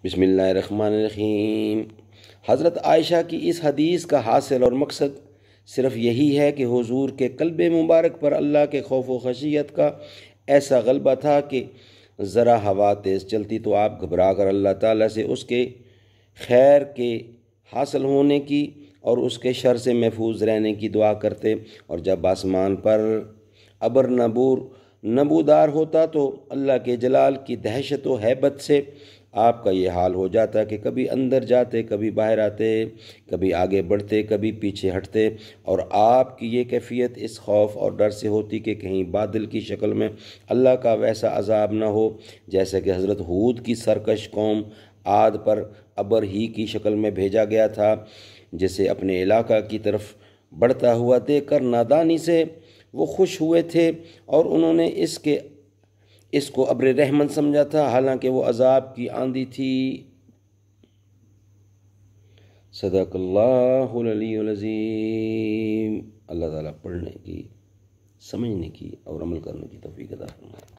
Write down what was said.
بسم اللہ الرحمن الرحیم۔ حضرت عائشہ کی اس حدیث کا حاصل اور مقصد صرف یہی ہے کہ حضور کے قلب مبارک پر اللہ کے خوف و خشیت کا ایسا غلبہ تھا کہ ذرا ہوا تیز چلتی تو آپ گھبرا کر اللہ تعالیٰ سے اس کے خیر کے حاصل ہونے کی اور اس کے شر سے محفوظ رہنے کی دعا کرتے، اور جب آسمان پر ابر نبودار ہوتا تو اللہ کے جلال کی دہشت و ہیبت سے آپ کا یہ حال ہو جاتا کہ کبھی اندر جاتے، کبھی باہر آتے، کبھی آگے بڑھتے، کبھی پیچھے ہٹتے، اور آپ کی یہ کیفیت اس خوف اور ڈر سے ہوتی کہ کہیں بادل کی شکل میں اللہ کا ویسا عذاب نہ ہو جیسے کہ حضرت ہود کی سرکش قوم عاد پر ابر ہی کی شکل میں بھیجا گیا تھا، جسے اپنے علاقہ کی طرف بڑھتا ہوا دیکھ کر نادانی سے وہ خوش ہوئے تھے، اور انہوں نے اس کو ابر رحمت سمجھا تھا، حالانکہ وہ عذاب کی آندھی تھی۔ صدق اللہ العلی العظیم۔ اللہ تعالیٰ پڑھنے کی، سمجھنے کی اور عمل کرنے کی توفیق عطا فرمائے۔